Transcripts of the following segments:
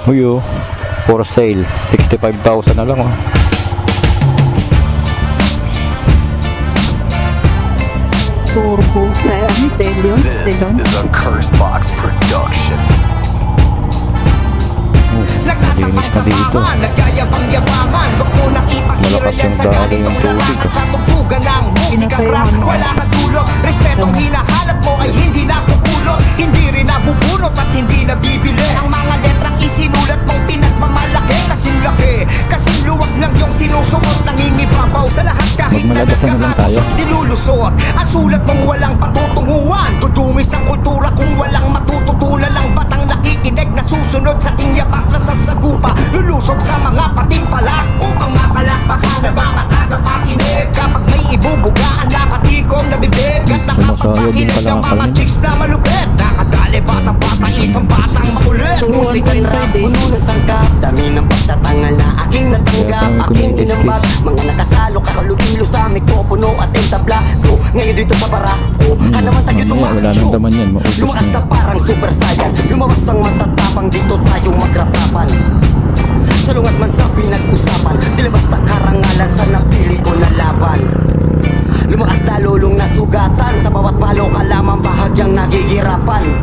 Uyo, for sale, 65,000 na lang oh. Turbo sa Stelio. This is a Cursebox production. Malinis na dito. Malakas yung daloy ng tubig Wala kang tulog, respetong hinahanap mo ay hindi napupulot. Hindi rin nabubunot at hindi nabibili. Ang mga letrang isinulat mong pinagmamalaki. Kasing laki, kasing luwag ng iyong sinusuot. Nangingibabaw sa lahat kahit na nagkakatusok dilulusot. Ang sulat mong walang patutunguhan. Dudungis ang kultura kung walang matututunan. Lang batang nakikinig na susunod sa ating yapak na sasagupa. Lulusog sa mga pating palak upang mapalakpakan na mga tagapakinig. Kapag may ibubugaan na patikom na bibig at nakapagpakinig ng mga chicks na malupit. Nakadali bata-bata isang batang makulit. Musikan rap, puno ng sangkap. Dami ng pagtatangal na aking natanggap. Aking inambag, mga nakasalo, kakalugilo sa mikropono at entablado. Ngayon dito sa barako, hanaman tayo tumakasyo. Lumakas na parang super saiyan. Lumawas ng matatapang, dito tayo magrapapan. Salungat man sa pinag-usapan, dilabas na karangalan sa napili ko na laban. Lumakas na lulong na sugatan, sa bawat palo ka lamang bahagyang nagigirapan.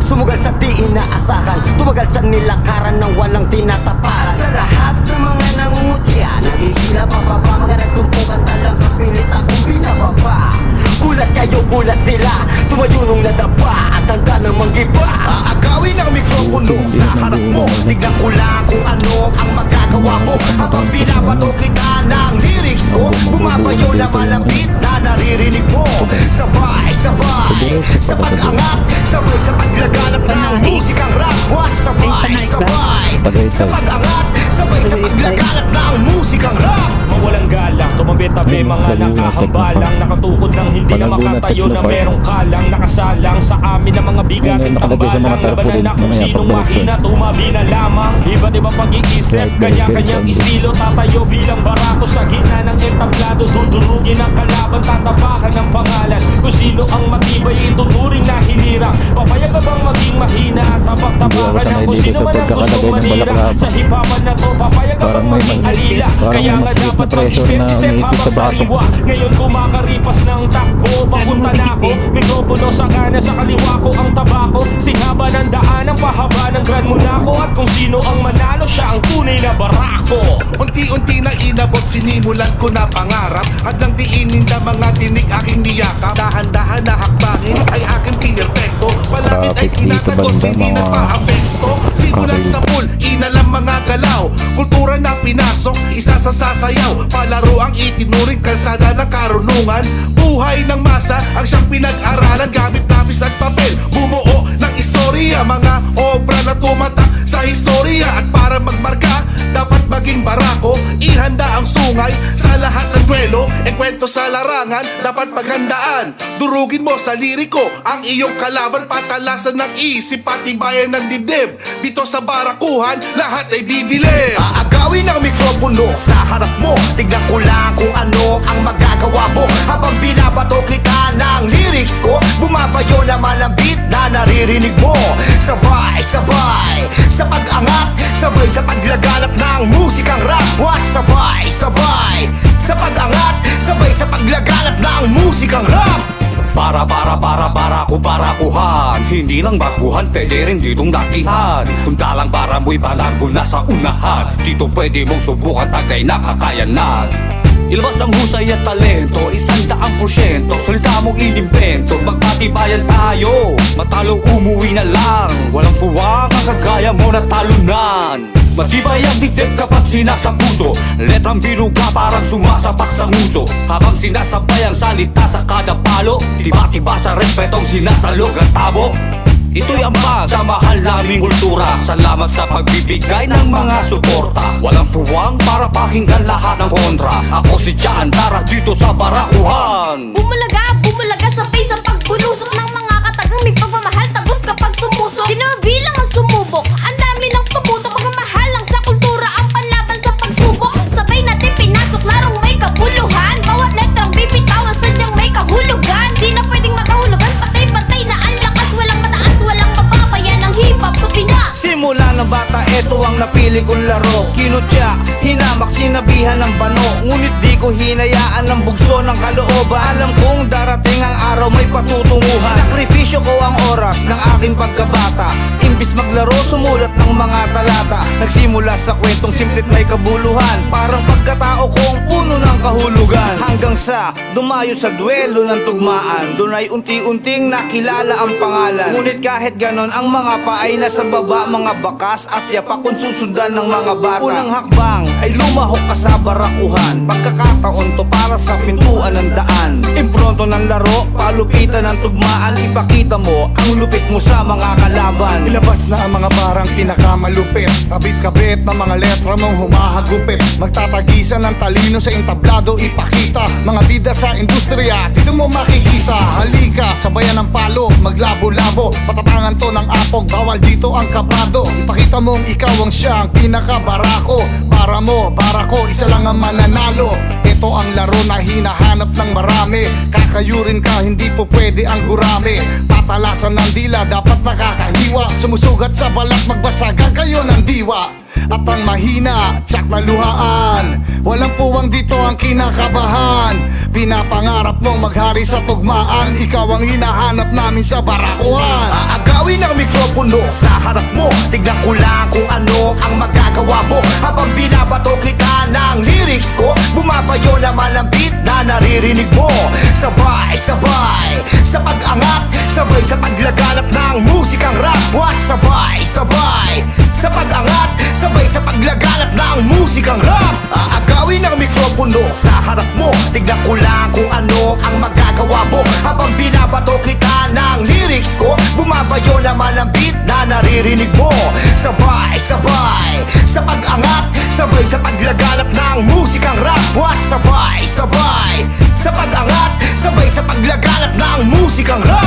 Sumugal sa di inaasahan, tumagal sa nilakaran ng walang tinataparan. Sa lahat ng mga nangungutya, nagigila pababa, mga nagtumpukan talang kapilit akong binababa. Bulat kayo, bulat sila, tumayo nung nadapa at handa ng manggiba. Aagawin ang mikropono sa harap mo. Tignan ko lang kung ano ang magagawa mo. Habang binabato kita ng lyrics ko, bumabayo na malapit na naririnig mo. Sabay, sabay, sa pag-angat, sabay sa paglaganap ng musikang rap. What? Sabay, sabay, sa pag-angat, sabay sa paglaganap ng musikang rap. Mawalang galang, tumabi-tabi mga nakahambalang. Nakatukod ng hindi na makatayo na merong kalang. Nakasalang sa amin ang mga bigat at tambalang. Labanan na kung sinong mahina, tumabi na lamang. Iba't iba pag-iisip, kanya-kanyang estilo. Tatayo bilang barako sa gitna ng entablado. Dudurugin ang kalaban, tatapakan ng pangalan. Kung sino ang matibay, ituturing na hinirang. Papayag ka bang maging mahina? Tabak-tabakan ng kung sino man ang gustong manira. Sa hipapan na to, papayag ka bang maging alila? Kaya nga dapat mag-isip-isip habang sariwa. Ngayon kumakaripas ng takbo, papunta na ako. Mikropono sa kanan, sa kaliwa ko ang tabako. Singhaba ng daan, ang pahaba ng Grand Monaco. At kung sino ang manalo, siya ang tunay na barako. Unti-unti na inabot, sinimulan ko na pangarap. Hadlang diinin na mga tinig aking niyakap. Dahan-dahan na hakbangin ay aking pinerpekto. Palangit ay tinatagos, hindi nagpa-apekto. Simulan sa pool, inalang mga galaw. Kultura na pinasok, isa sa sasayaw. Palaro ang itinuring, kalsada ng karunungan. Buhay ng masa ang siyang pinag-aralan. Gamit lapis at papel, bumuo ng istorya. Mga obra na tumatak sa historia. At para magmarka, dapat maging barako. Ihanda ang sungay sa lahat ng duelo. Enkwento sa larangan, dapat paghandaan. Durugin mo sa liriko ang iyong kalaban. Patalasan ng isip, patibayan ng dibdib. Dito sa barakuhan, lahat ay bibili. Aagawin ang mikropono sa harap mo. Tignan ko lang kung ano ang magagawa mo. Habang binabato kita ng lyrics ko, bumabayo naman ang beat na naririnig mo. Sabay, sabay, sa pag-angat, sabay sa paglaganap ng musikang rap. What? Sabay, sabay, sa pag-angat, sabay sa paglaganap ng musikang rap. Barakuhan. Hindi lang baguhan, pwede rin ditong datihan. Sundalang para mo'y balargo na sa unahan. Dito pwede mong subukan, tagay na kakayanan. Ilabas ang husay at talento, 100%. Salita mong inimbento, magpatibayan tayo. Matalo umuwi na lang, walang puwang ang kagaya mo na talunan. Matibay ang dibdib kapag sinasa puso. Letrang binuga parang sumasapak sa nguso. Habang sinasabay ang salita sa kada palo. Tiba-tiba sa respetong sinasalog at tabo. Ito'y ambag sa mahal naming kultura. Salamat sa pagbibigay ng mga suporta. Walang puwang para pakinggan lahat ng kontra. Ako si Jan, tara dito sa barakuhan. Bumalaga sabay sa pagbunusok ng mga katagang may pagmamahal. Tagos kapag tumusok, di na bilang ang sumubok. Ang dami ng tumuto, pagmamahal lang sa kultura. Ang panlaban sa pagsubok, sabay natin pinasok, larong may kabuluhan. Bawat letrang bibitawan, sadyang may kahulugan. Di na pwedeng magahulugan, patay-patay na ang lakas. Walang mataas, walang mababa, yan ang hip-hop sa Pinas. Simula ng bata eto ang napili kong laro. Kinutya, hinamak, sinabihan ng bano. Ngunit di ko hinayaan ng bugso ng kalooban. Alam kong darating ang araw may patutunguhan. Sinakripisyo ko ang oras ng aking pagkabata. Imbis maglaro, sumulat ng mga talata. Nagsimula sa kwentong simplit may kabuluhan. Parang pagkatao kong puno ng kahulugan. Hanggang sa dumayo sa duelo ng tugmaan. Doon ay unti-unting nakilala ang pangalan. Ngunit kahit ganon, ang mga pa ay nasa baba. Mga bakas at yapak kung susundan ng mga bata. Unang hakbang ay lumahok ka sa barakuhan. Pagkakataon to para sa pintuan ng daan. Impronto ng laro, palupitan ng tugmaan. Ipakita mo ang lupit mo sa mga kalaban. Ilabas na ang mga barang pinakamalupit. Kabit-kabit na mga letra mong humahagupit. Magtatagisan ng talino sa entablado. Ipakita mga bida sa industriya, dito mo makikita. Halika, sabayan ng palo, maglabo-labo. Patatangan to ng apog, bawal dito ang kabado. Ipakita mong ikaw ang siyang pinakabarako. Para mo, para ko, isa lang ang mananalo. Ito ang laro na hinahanap ng marami. Kakayurin ka, hindi po pwede ang gurami. Tatalasan ng dila, dapat nakakahiwa. Sumusugat sa balat, magbasagan kayo ng diwa. At ang mahina, tsak na luhaan. Walang puwang dito ang kinakabahan. Pinapangarap mong maghari sa tugmaan. Ikaw ang hinahanap namin sa barakuhan. Aagawin ang mikropono sa harap mo. Tignan ko lang kung ano ang magagawa mo. Habang binabato kita ng lyrics ko, bumabayo naman ang beat na naririnig mo. Sabay-sabay sa pag-angat, sabay sa paglaganap ng musikang rap. What? Sabay-sabay sa pag-angat, sabay sa paglaganap ng musikang rap. Aagawin ang mikropono sa harap mo. Tignan ko lang kung ano ang magagawa mo. Habang binabato kita ng lyrics ko, bumabayo naman ang beat na naririnig mo. Sabay-sabay sa pag-angat, sabay sa paglaganap ng musikang rap. What? Sabay-sabay sa pag-angat, sabay sa paglaganap ng musikang rap.